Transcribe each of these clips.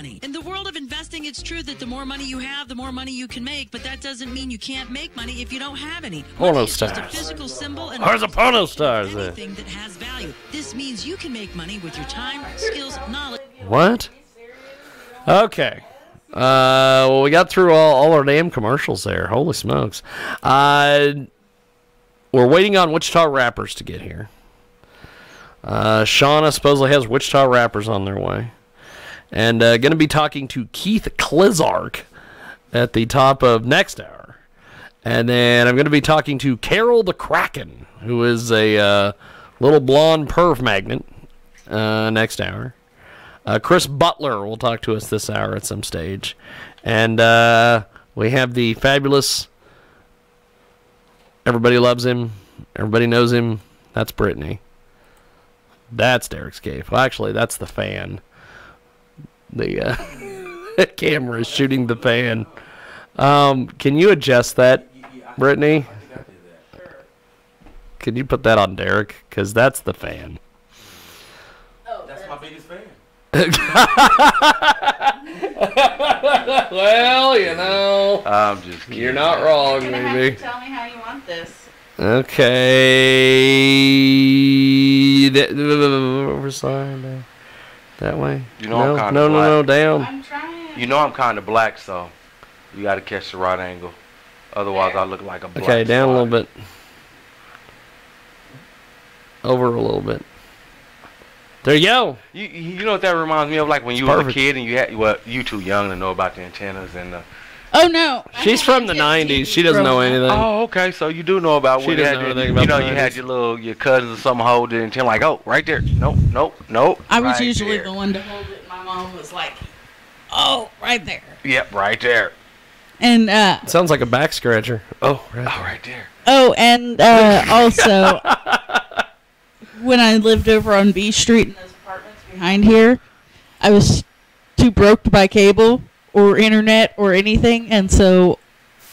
money. In the world of investing, it's true that the more money you have, the more money you can make, but that doesn't mean you can't make money if you don't have any. Porno It's just a stars. physical symbol and Where's the porno stars? anything that has value. This means you can make money with your time, skills, knowledge. What? Okay. Well, we got through all our damn commercials there. Holy smokes. We're waiting on Wichita Rappers to get here. Shauna supposedly has Wichita Rappers on their way. And going to be talking to Keith Klizark at the top of next hour. And then I'm going to be talking to Carol the Kraken, who is a little blonde perv magnet, next hour. Chris Butler will talk to us this hour at some stage. And we have the fabulous, everybody loves him, everybody knows him, that's Brittany. That's Derek Scaife. Well, actually, that's the fan. The camera is shooting the fan. Can you adjust that, Brittany? Can you put that on Derek? Because that's the fan. That's my biggest fan. Well, you know. I'm just kidding. You're not wrong, You're gonna baby. have to tell me how you want this. Okay. Overside. That way. You know I'm kinda no, black. down. I'm trying. You know I'm kind of black, so you got to catch the right angle. Otherwise, I look like a black. Okay, down a little spot. bit. Over a little bit. There you go. You know what that reminds me of? Like when you were a kid and you had, well, you too young to know about the antennas and the. Oh no. She's from the 90s. She doesn't know anything. Oh, okay. So you do know about She what doesn't know anything about you know, the you had 90s. your cousins or something hold it and tell like, oh, right there. Nope. I was right usually there. the one to hold it. My mom was like, "Oh, right there." Yep, right there. And Sounds like a back scratcher. Oh, right. Oh, right there. oh, and also when I lived over on B Street in those apartments behind here, I was too broke to buy cable or internet or anything, and so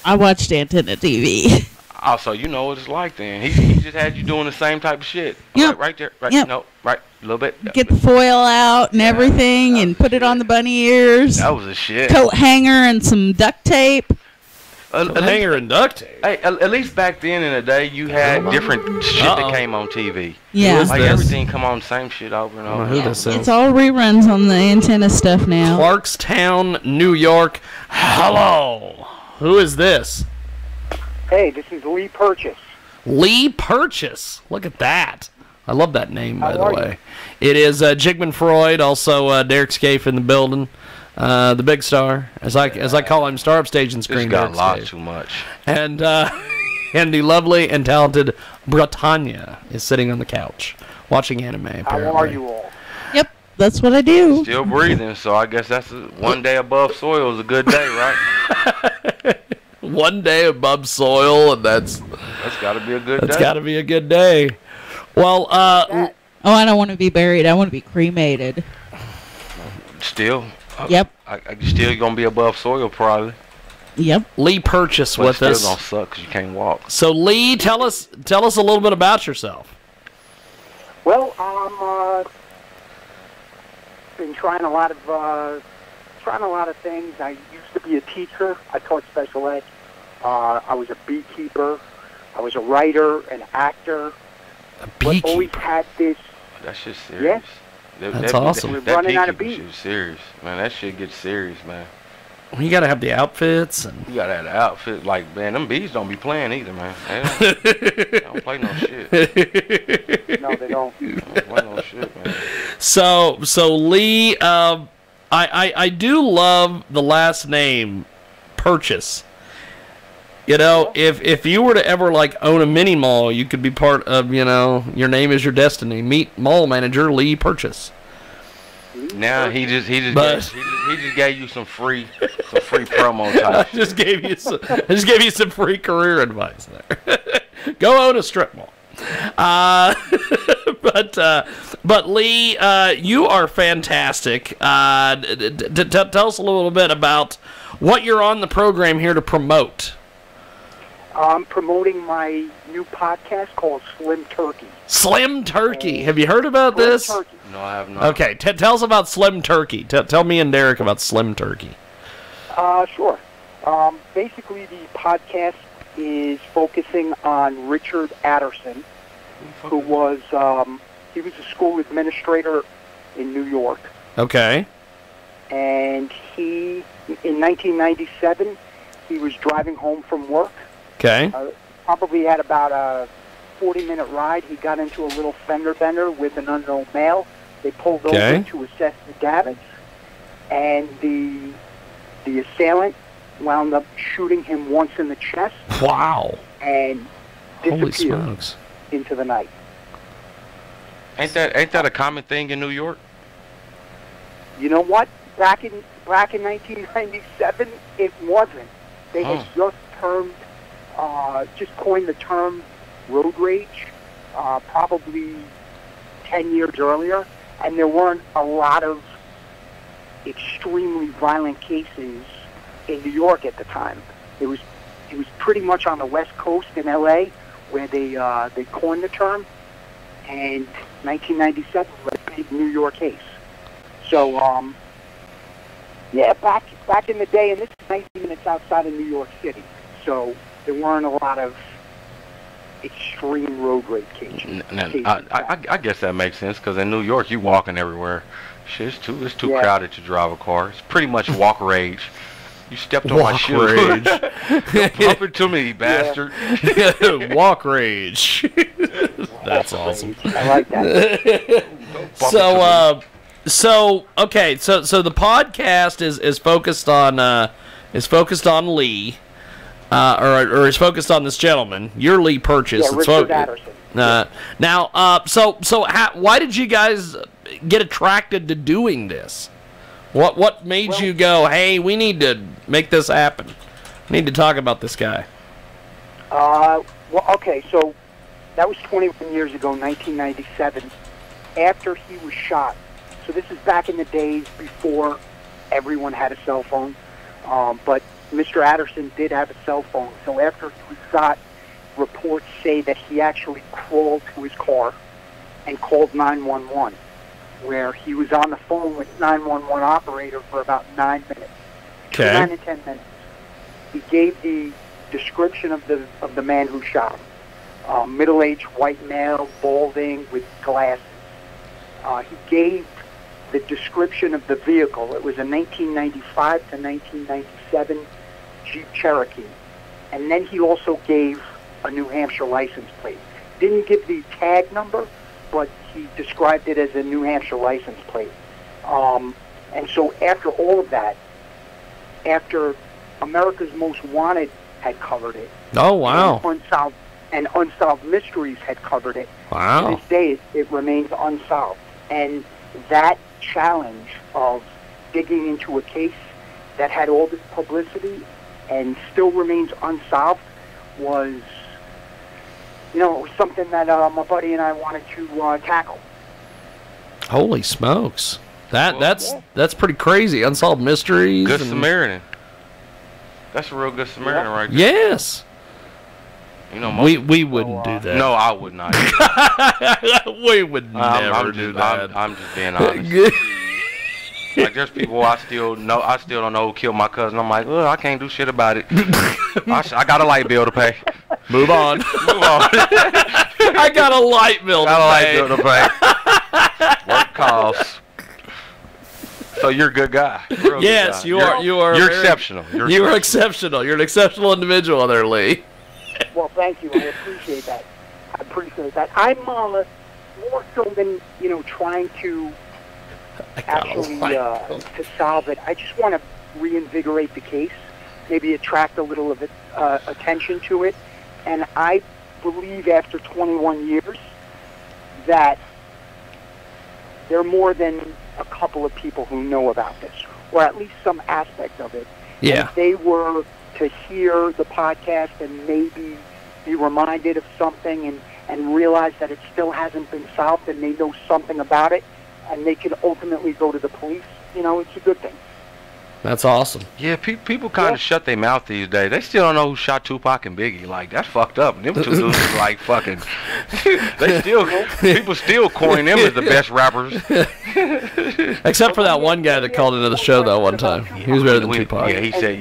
I watched Antenna TV. Also, you know what it's like then. He just had you doing the same type of shit. Yep. Right there. Right. Yep. No, right. A little bit. Get the foil out and everything, and put it on the bunny ears. That was a shit. Coat hanger and some duct tape. A hanger and duct tape. Hey, at least back then in the day, you had different shit that came on TV. Yeah. is Like this? everything come on same shit over and I don't know over. who this is. It's all reruns on the antenna stuff now. Clarkstown, New York. Hello. Who is this? Hey, this is Lee Purchase. Lee Purchase. Look at that. I love that name, by How the are way. It is Jigman Freud, also Derek Scaife in the building. The big star, as I call him, star upstage and This screen. got Derek lost Scaife. too much. And and the lovely and talented Britannia is sitting on the couch watching anime. Apparently. How are you all? Yep, that's what I do. Still breathing, so I guess that's one day above soil is a good day, right? One day above soil, and that's got to be a good day. got to be a good day. Well, Oh, I don't want to be buried. I want to be cremated. Still. Yep. I still gonna be above soil probably. Yep. Lee Purchase But with it's still us. gonna suck 'cause you can't walk. So Lee, tell us a little bit about yourself. Well, been trying a lot of things. I used to be a teacher. I taught special ed. I was a beekeeper. I was a writer, an actor. A But always beekeeper. had this. That shit's serious. That's awesome. We're running out of beekeeping bees. shit's serious, man. That shit gets serious, man. You got to have the outfits and. You gotta have the outfit. Like, man, them bees don't be playing either, man. They don't play no shit. No, they don't. They don't play no shit, man. So Lee, I do love the last name, Purchase. You know, if you were to ever like own a mini mall, you could be part of, you know, your name is your destiny. Meet mall manager Lee Purchase. Now he just But- gave you some free promo type. I just gave you some free career advice there. Go own a strip mall. But Lee, you are fantastic. Tell us a little bit about what you're on the program here to promote. I'm promoting my new podcast called Slim Turkey. Slim Turkey. Have you heard about Slim this? Turkey. No, I have not. Okay, tell us about Slim Turkey. Tell me and Derek about Slim Turkey. Sure. Basically, the podcast is focusing on Richard Adderson, who was he was a school administrator in New York, Okay. and he in 1997 he was driving home from work. Okay. Probably had about a 40-minute ride. He got into a little fender bender with an unknown male. They pulled over to assess the damage, and the assailant wound up shooting him once in the chest. Wow. And Holy disappeared smokes. into the night. Ain't that a common thing in New York? You know what? Back in 1997, it wasn't. They had just coined the term road rage, probably 10 years earlier, and there weren't a lot of extremely violent cases in New York at the time. It was pretty much on the West Coast in L.A. where they coined the term, and 1997 was a big New York case. So, back in the day, and this is 90 minutes outside of New York City, so there weren't a lot of extreme road rage cases. I guess that makes sense, because in New York, you walking everywhere. Shit, it's too crowded to drive a car. It's pretty much walk rage. You stepped on my shoe. Rage. Bump it to me, bastard. Walk rage. That's awesome. I like that. So the podcast is focused on Lee, or is focused on this gentleman. You're Lee Purchase. Yeah, Richard Adderson. Why did you guys get attracted to doing this? What made you go, hey, we need to make this happen? We need to talk about this guy. Okay, so that was 21 years ago, 1997, after he was shot. So this is back in the days before everyone had a cell phone, but Mr. Adderson did have a cell phone. So after he was shot, reports say that he actually crawled to his car and called 911. Where he was on the phone with 911 operator for about 9 minutes. Okay. 9 to 10 minutes. He gave the description of the man who shot him. Middle-aged white male, balding, with glasses. He gave the description of the vehicle. It was a 1995 to 1997 Jeep Cherokee. And then he also gave a New Hampshire license plate. Didn't give the tag number, but he described it as a New Hampshire license plate. And so after all of that, after America's Most Wanted had covered it, oh wow, and Unsolved Mysteries had covered it, wow, to this day it remains unsolved. And that challenge of digging into a case that had all this publicity and still remains unsolved was, it was something that my buddy and I wanted to tackle. Holy smokes! That's pretty crazy. Unsolved mysteries. Good Samaritan. That's a real good Samaritan right there. Yes. We wouldn't do that. No, I would not. We would never do that. I'm just being honest. Like, there's people I still don't know who killed my cousin. I'm like, I can't do shit about it. I got a light bill to pay. Move on. Move on. I got a light bill to pay. Work calls. So you're a good guy. Yes, you are. You're exceptional. You're exceptional. You're an exceptional individual there, Lee. Well, thank you. I appreciate that. I'm more so than trying to actually to solve it. I just want to reinvigorate the case, maybe attract a little of attention to it, and I believe after 21 years that there are more than a couple of people who know about this, or at least some aspect of it. Yeah. And if they were to hear the podcast and maybe be reminded of something and realize that it still hasn't been solved and they know something about it, and they can ultimately go to the police, it's a good thing. That's awesome. Yeah, people kind of shut their mouth these days. They still don't know who shot Tupac and Biggie. Like, that's fucked up. Them two dudes is like fucking. People still coin them as the best rappers. Except for that one guy that called into the show that one time. He was better than Tupac. Yeah, he said,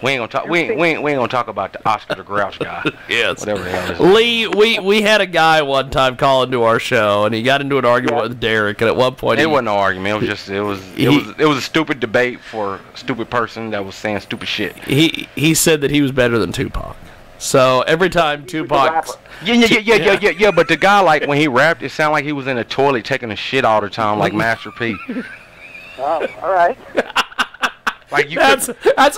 we ain't gonna talk. We ain't gonna talk about the Oscar the Grouch guy. Yes. Whatever the hell. Lee, we had a guy one time call into our show, and he got into an argument with Derek, and at one point It wasn't no argument. It was just it was a stupid debate for a stupid person that was saying stupid shit. He said that he was better than Tupac. So every time Tupac. Yeah. But the guy, like, when he rapped, it sounded like he was in a toilet taking a shit all the time, like Master P. Oh, all right. Like that's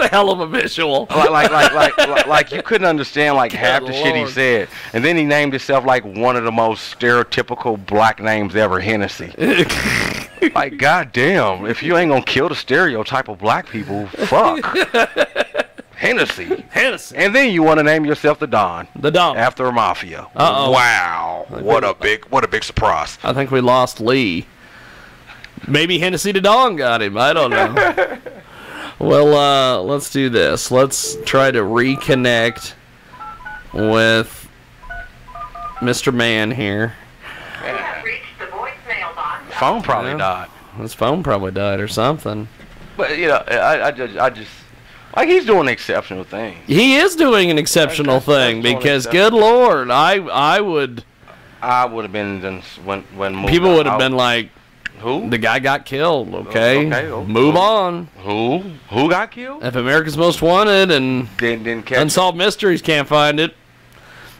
a hell of a visual. Like you couldn't understand like half the shit he Lord. said, and then he named himself like one of the most stereotypical black names ever, Hennessy. Like, goddamn, if you ain't gonna kill the stereotype of black people, fuck. Hennessy. And then you want to name yourself the Don. The Don. After a mafia. Uh-oh. Wow. What a big surprise. I think we lost Lee. Maybe Hennessy the Don got him. I don't know. Well, let's do this. Let's try to reconnect with Mr. Man here. Phone probably died. His phone probably died or something. But you know, I just like, he's doing exceptional things. He is doing an exceptional thing because, good Lord, I would have been when people would have been like, who? The guy got killed. Okay, move on. Who got killed? If America's Most Wanted and didn't catch Unsolved Mysteries can't find it,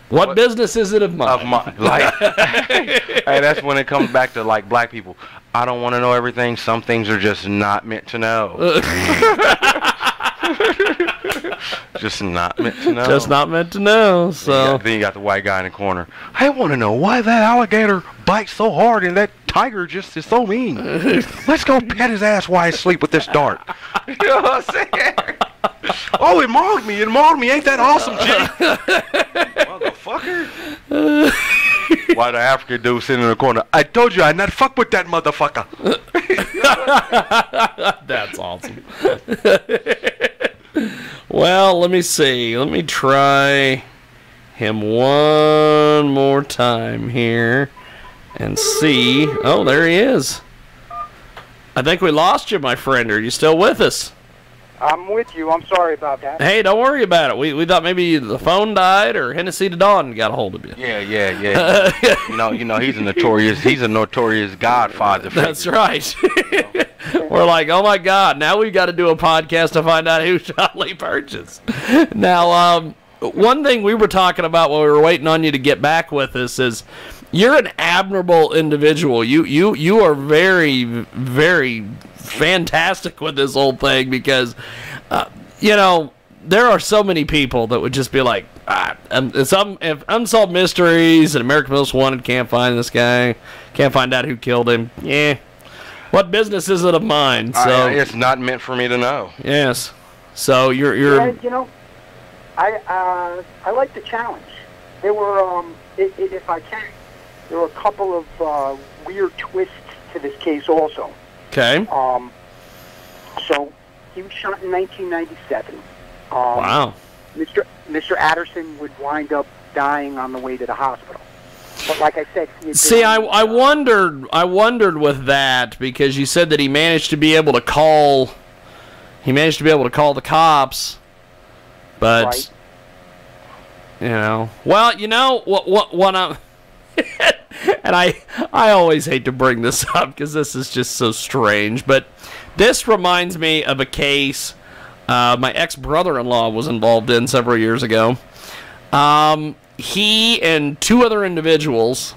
what business is it of mine? Like, hey, that's when it comes back to like black people. I don't want to know everything. Some things are just not meant to know. Just not meant to know. Just not meant to know. So then you got the white guy in the corner. I want to know why that alligator bites so hard and that tiger just is so mean. Let's go pet his ass while he's asleep with this dart. You know what I'm saying? Oh, it mauled me. It mauled me. Ain't that awesome, Jiggy? Motherfucker. Why the African dude sitting in the corner? I told you I'd not fuck with that motherfucker. That's awesome. Well, let me see. Let me try him one more time here and see. Oh, there he is. I think we lost you, my friend. Are you still with us? I'm with you. I'm sorry about that. Hey, don't worry about it. We thought maybe the phone died or Hennessy the Dawn got a hold of you. Yeah. you know, he's a notorious Godfather figure. That's right. We're like, oh my God, now we've got to do a podcast to find out who shot Lee Purchase. Now, one thing we were talking about while we were waiting on you to get back with us is you're an admirable individual. You are very, very fantastic with this whole thing because, you know, there are so many people that would just be like, if Unsolved Mysteries and American Most Wanted can't find this guy, can't find out who killed him, yeah. What business is it of mine? So it's not meant for me to know. Yes. So you're. Yeah, you know, I like the challenge. There were, if I can, there were a couple of weird twists to this case also. Okay. So he was shot in 1997. Wow. Mr. Adderson would wind up dying on the way to the hospital. But like I said, I wondered with that because you said that he managed to be able to call the cops, but right. You know, well, you know what I'm and I always hate to bring this up because this is just so strange, but this reminds me of a case my ex-brother-in-law was involved in several years ago. He and two other individuals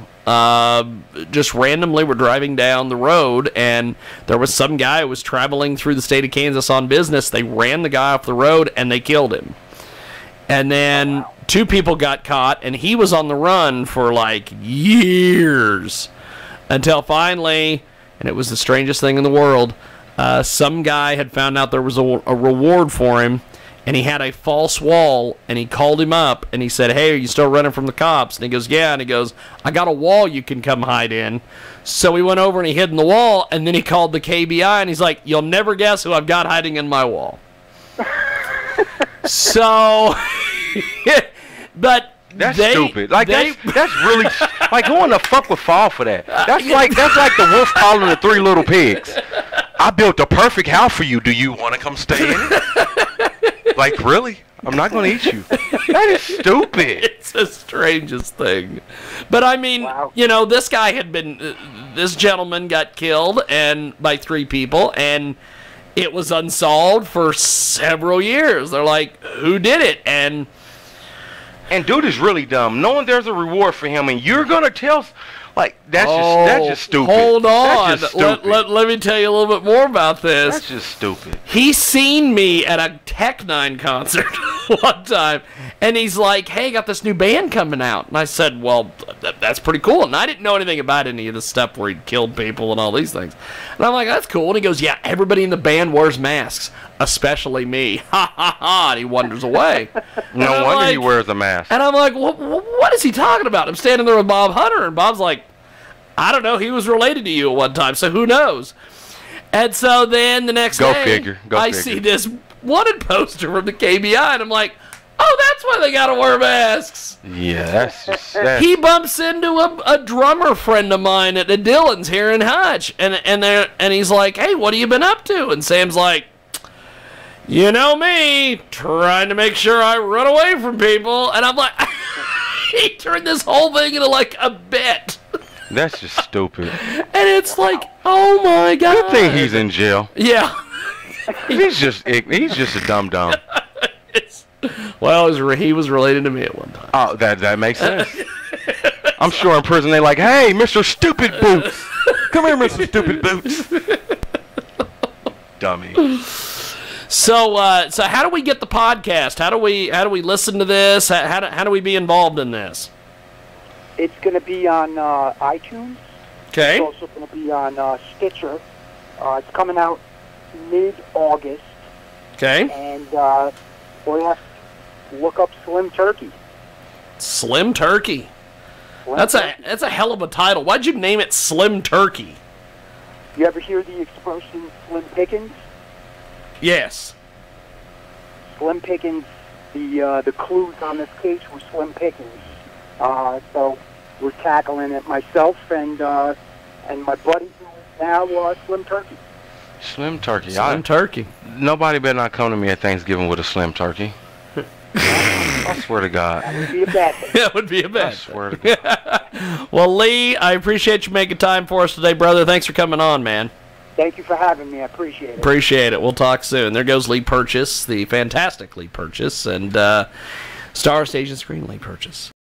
just randomly were driving down the road, and there was some guy who was traveling through the state of Kansas on business. They ran the guy off the road, and they killed him. And then two people got caught, and he was on the run for, like, years. Until finally, and it was the strangest thing in the world, some guy had found out there was a reward for him, and he had a false wall, and he called him up, and he said, hey, are you still running from the cops? And he goes, yeah, and he goes, I got a wall you can come hide in. So he went over and he hid in the wall, and then he called the KBI, and he's like, you'll never guess who I've got hiding in my wall. So, but that's stupid. Like that's really like who in the fuck would fall for that? That's like the wolf calling the three little pigs. I built the perfect house for you. Do you want to come stay in it? Like really? I'm not going to eat you. That is stupid. It's the strangest thing. But I mean, Wow. you know, this guy had been, this gentleman got killed and by 3 people, and it was unsolved for several years. They're like, who did it? And dude is really dumb. Knowing there's a reward for him, and you're gonna tell, like that's just stupid. Hold on. That's just stupid. Let me tell you a little bit more about this. That's just stupid. He seen me at a Tech Nine concert one time, and he's like, hey, got this new band coming out. And I said, well, that's pretty cool. And I didn't know anything about any of this stuff where he'd killed people and all these things. And I'm like, that's cool. And he goes, yeah, everybody in the band wears masks, especially me. Ha, ha, ha. And he wanders away. No wonder he wears a mask. And I'm like, what is he talking about? I'm standing there with Bob Hunter, and Bob's like, I don't know. He was related to you at one time, so who knows? And so then the next day, I see this wanted poster from the KBI, and I'm like, oh, that's why they got to wear masks. Yeah, that's He bumps into a drummer friend of mine at the Dillons here in Hutch, and he's like, hey, what have you been up to? And Sam's like, you know me, trying to make sure I run away from people. And I'm like, he turned this whole thing into like a bit. That's just stupid. And it's like, oh my God. Good thing he's in jail. Yeah. He's just a dumb. Well, he was related to me at one time. Oh, that makes sense. I'm sure in prison they're like, hey, Mr. Stupid Boots. Come here, Mr. Stupid Boots. Dummy. So how do we get the podcast? How do we listen to this? How do we be involved in this? It's going to be on iTunes. Okay. It's also going to be on Stitcher. It's coming out mid-August. Okay. And all you have to look up Slim Turkey. Slim Turkey. That's a hell of a title. Why'd you name it Slim Turkey? You ever hear the expression Slim Pickings? Yes. Slim Pickings. The clues on this case were Slim Pickings. So we're tackling it myself and my buddy who is now Slim Turkey. Slim Turkey. Slim Turkey. Nobody better not come to me at Thanksgiving with a Slim Turkey. I swear to God. That would be a bad thing. That would be a bad I swear to God. Well, Lee, I appreciate you making time for us today, brother. Thanks for coming on, man. Thank you for having me. I appreciate it. Appreciate it. We'll talk soon. There goes Lee Purchase, the fantastic Lee Purchase, and Star Station Screen Lee Purchase.